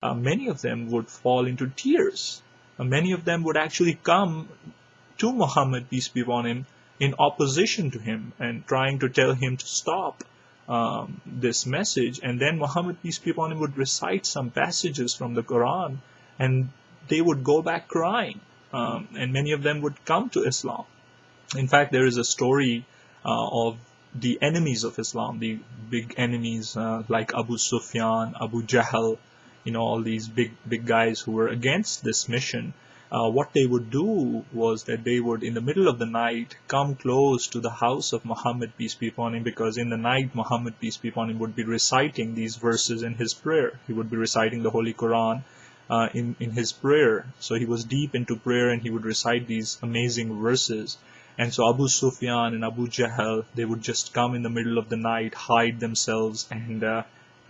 many of them would fall into tears. Many of them would actually come to Muhammad, peace be upon him, in opposition to him and trying to tell him to stop this message. And then Muhammad, peace be upon him, would recite some passages from the Quran, and they would go back crying. And many of them would come to Islam. In fact, there is a story of the enemies of Islam, the big enemies like Abu Sufyan, Abu Jahl, all these big guys who were against this mission. What they would do was that they would, in the middle of the night, come close to the house of Muhammad, peace be upon him, because in the night, Muhammad, peace be upon him, would be reciting these verses in his prayer. He would be reciting the Holy Quran in his prayer. So he was deep into prayer, and he would recite these amazing verses. And so Abu Sufyan and Abu Jahl, they would just come in the middle of the night, hide themselves, and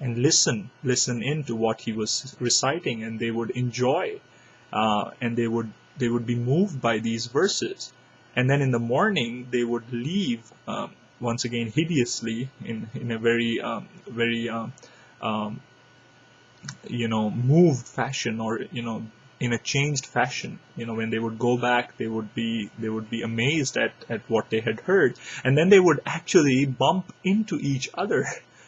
listen into what he was reciting, and they would enjoy, and they would be moved by these verses. And then in the morning they would leave, once again hideously, in a very moved fashion, or in a changed fashion. When they would go back, they would be amazed at what they had heard, and then they would actually bump into each other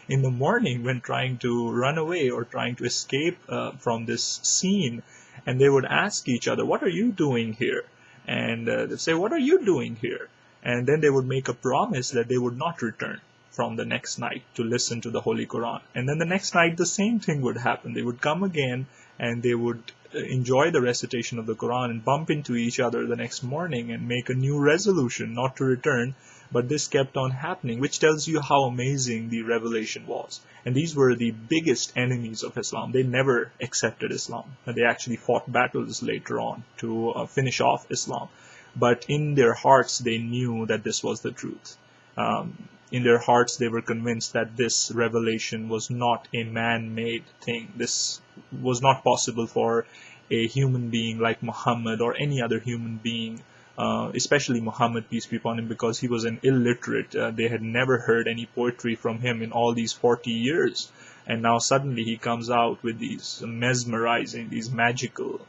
in the morning when trying to run away or trying to escape from this scene. And they would ask each other, "What are you doing here?" And they'd say, "What are you doing here?" And then they would make a promise that they would not return from the next night to listen to the Holy Quran. And then the next night the same thing would happen. They would come again, and they would enjoy the recitation of the Quran and bump into each other the next morning and make a new resolution not to return. But this kept on happening, which tells you how amazing the revelation was. And these were the biggest enemies of Islam. They never accepted Islam. They actually fought battles later on to finish off Islam. But in their hearts, they knew that this was the truth. In their hearts, they were convinced that this revelation was not a man-made thing. This was not possible for a human being like Muhammad or any other human being, especially Muhammad, peace be upon him, because he was an illiterate. They had never heard any poetry from him in all these 40 years. And now suddenly he comes out with these mesmerizing, these magical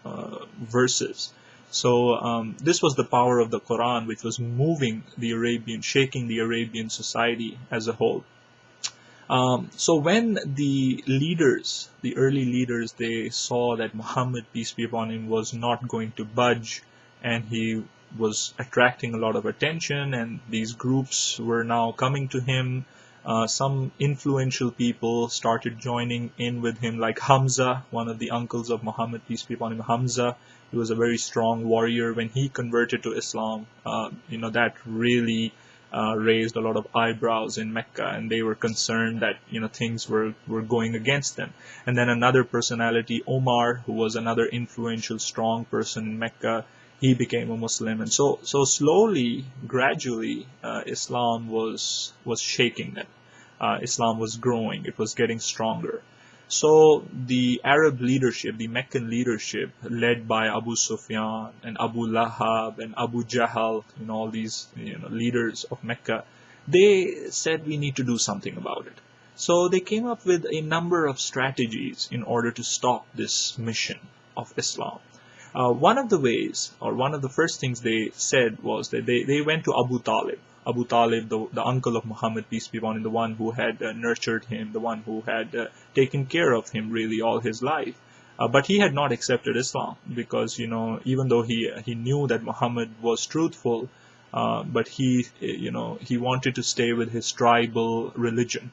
verses. So this was the power of the Quran, which was moving the Arabian, shaking the Arabian society as a whole. So when the leaders, the early leaders, they saw that Muhammad, peace be upon him, was not going to budge, and he was attracting a lot of attention, and these groups were now coming to him. Some influential people started joining in with him, like Hamza, one of the uncles of Muhammad, peace be upon him. Hamza, he was a very strong warrior. When he converted to Islam, that really raised a lot of eyebrows in Mecca, and they were concerned that things were going against them. And then another personality, Omar, who was another influential, strong person in Mecca, he became a Muslim. And so slowly, gradually, Islam was shaking them. Islam was growing. It was getting stronger. So the Arab leadership, the Meccan leadership, led by Abu Sufyan and Abu Lahab and Abu Jahl, all these leaders of Mecca, they said we need to do something about it. So they came up with a number of strategies in order to stop this mission of Islam. One of the ways, or one of the first things they said, was that they went to Abu Talib. Abu Talib, the uncle of Muhammad, peace be upon him, the one who had nurtured him, the one who had taken care of him really all his life. But he had not accepted Islam because, even though he knew that Muhammad was truthful, but he wanted to stay with his tribal religion.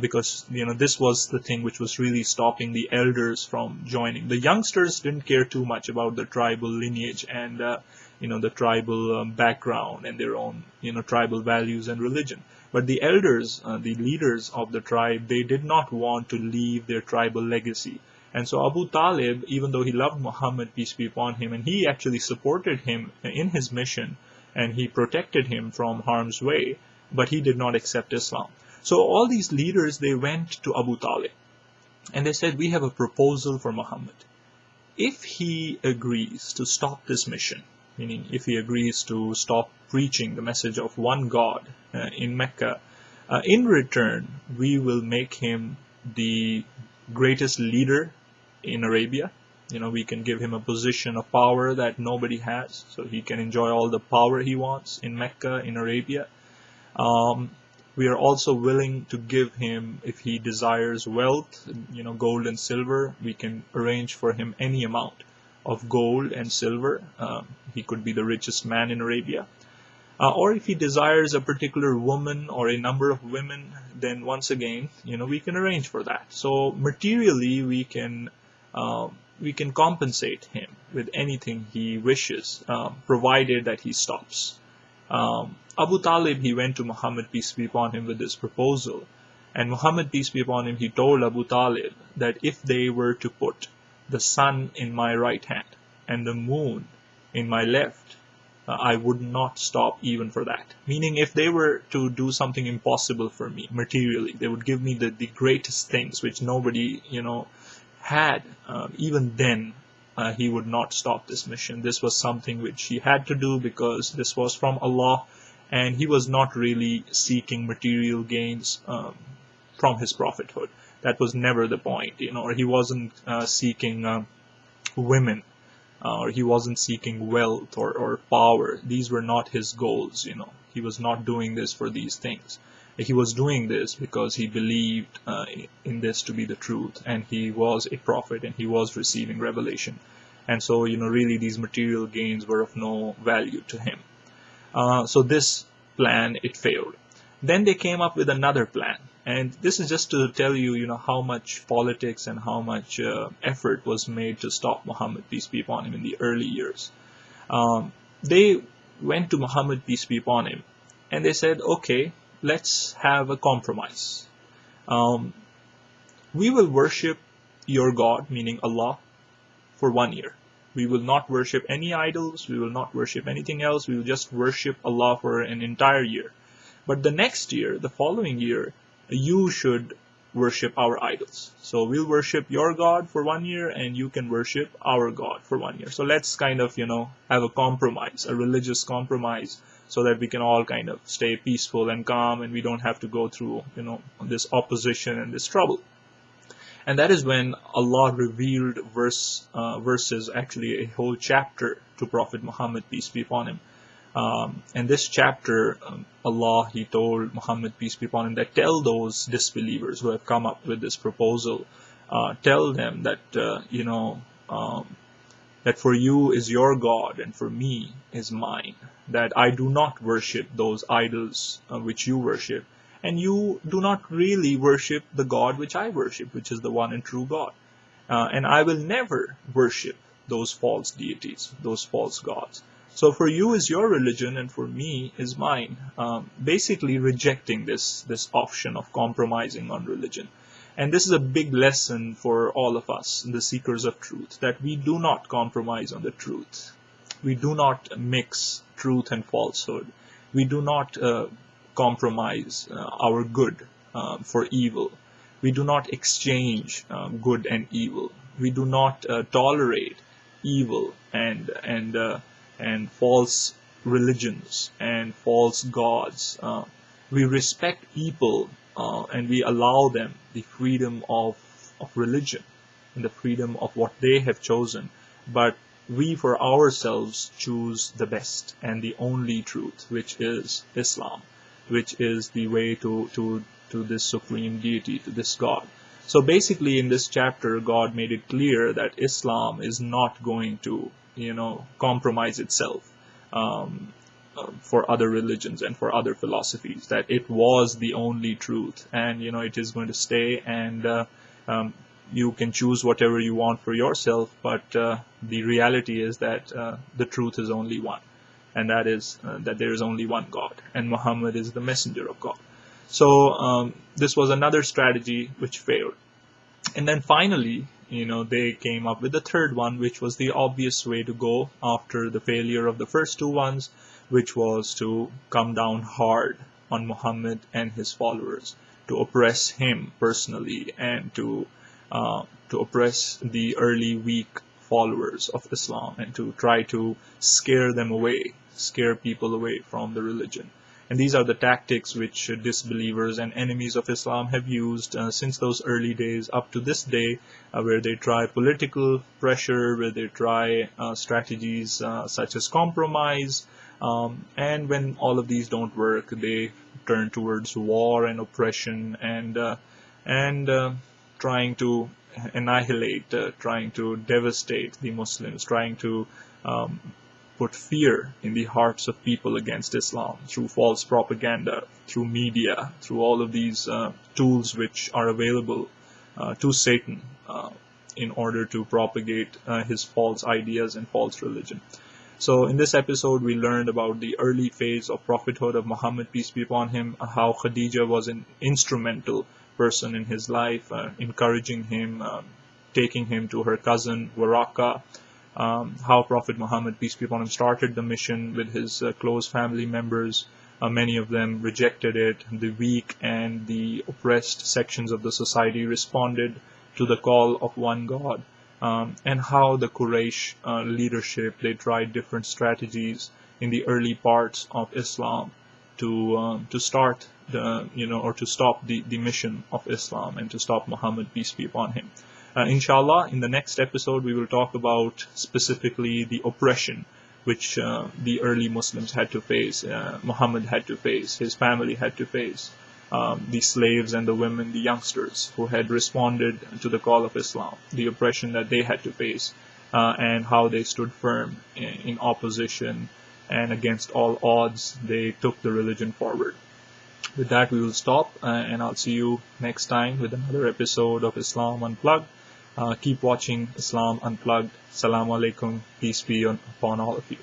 Because this was the thing which was really stopping the elders from joining. The youngsters didn't care too much about the tribal lineage and the tribal background and their own tribal values and religion. But the elders, the leaders of the tribe, they did not want to leave their tribal legacy. And so Abu Talib, even though he loved Muhammad, peace be upon him, and he actually supported him in his mission, and he protected him from harm's way, but he did not accept Islam. So all these leaders, they went to Abu Talib, and they said, we have a proposal for Muhammad. If he agrees to stop this mission, meaning if he agrees to stop preaching the message of one God in Mecca, in return, we will make him the greatest leader in Arabia. We can give him a position of power that nobody has, so he can enjoy all the power he wants in Mecca, in Arabia. We are also willing to give him, if he desires wealth, gold and silver, we can arrange for him any amount of gold and silver. He could be the richest man in Arabia. Or if he desires a particular woman or a number of women, then once again, we can arrange for that. So materially, we can compensate him with anything he wishes, provided that he stops. Abu Talib, he went to Muhammad, peace be upon him, with this proposal. And Muhammad, peace be upon him, he told Abu Talib that if they were to put the sun in my right hand and the moon in my left, I would not stop even for that. Meaning, if they were to do something impossible for me materially, they would give me the greatest things which nobody, had, even then, he would not stop this mission. This was something which he had to do because this was from Allah, and he was not really seeking material gains from his prophethood. That was never the point, or he wasn't seeking women, or he wasn't seeking wealth or power. These were not his goals, He was not doing this for these things. He was doing this because he believed in this to be the truth, and he was a prophet, and he was receiving revelation. And so, really these material gains were of no value to him. So this plan, it failed. Then they came up with another plan. And this is just to tell you, how much politics and how much effort was made to stop Muhammad, peace be upon him, in the early years. They went to Muhammad, peace be upon him, and they said, okay, let's have a compromise. We will worship your God, meaning Allah, for 1 year. We will not worship any idols. We will not worship anything else. We will just worship Allah for an entire year. But the next year, the following year, you should worship our idols. So we'll worship your God for 1 year, and you can worship our God for 1 year. So let's kind of, have a compromise, a religious compromise, so that we can all kind of stay peaceful and calm, and we don't have to go through, this opposition and this trouble. And that is when Allah revealed verses, actually a whole chapter, to Prophet Muhammad, peace be upon him. And this chapter, Allah, he told Muhammad, peace be upon him, that tell those disbelievers who have come up with this proposal, tell them that, that for you is your God and for me is mine, that I do not worship those idols which you worship, and you do not really worship the God which I worship, which is the one and true God. And I will never worship those false deities, those false gods. So for you is your religion and for me is mine. Basically rejecting this option of compromising on religion. And this is a big lesson for all of us, the seekers of truth, that we do not compromise on the truth. We do not mix truth and falsehood. We do not compromise our good for evil. We do not exchange good and evil. We do not tolerate evil and false religions and false gods. We respect people and we allow them the freedom of religion and the freedom of what they have chosen. But we for ourselves choose the best and the only truth, which is Islam, which is the way to this supreme deity, to this God. So basically in this chapter, God made it clear that Islam is not going to, compromise itself for other religions and for other philosophies, that it was the only truth, and, it is going to stay, and you can choose whatever you want for yourself, but the reality is that the truth is only one, and that is that there is only one God, and Muhammad is the messenger of God. So this was another strategy which failed. And then finally, they came up with the third one, which was the obvious way to go after the failure of the first two ones, which was to come down hard on Muhammad and his followers, to oppress him personally, and to oppress the early weak followers of Islam, and to try to scare them away, scare people away from the religion. And these are the tactics which disbelievers and enemies of Islam have used since those early days up to this day, where they try political pressure, where they try strategies such as compromise, and when all of these don't work, they turn towards war and oppression and trying to annihilate, trying to devastate the Muslims, trying to um, put fear in the hearts of people against Islam through false propaganda, through media, through all of these tools which are available to Satan in order to propagate his false ideas and false religion. So in this episode, we learned about the early phase of prophethood of Muhammad, peace be upon him, how Khadija was an instrumental person in his life, encouraging him, taking him to her cousin Waraka, how Prophet Muhammad, peace be upon him, started the mission with his close family members. Many of them rejected it. The weak and the oppressed sections of the society responded to the call of one God. And how the Quraysh leadership, they tried different strategies in the early parts of Islam to start or to stop the mission of Islam and to stop Muhammad, peace be upon him. Inshallah, in the next episode, we will talk about specifically the oppression which the early Muslims had to face, Muhammad had to face, his family had to face, the slaves and the women, the youngsters who had responded to the call of Islam, the oppression that they had to face, and how they stood firm in opposition and against all odds, they took the religion forward. With that, we will stop, and I'll see you next time with another episode of Islam Unplugged. Keep watching Islam Unplugged. Assalamu alaikum. Peace be upon all of you.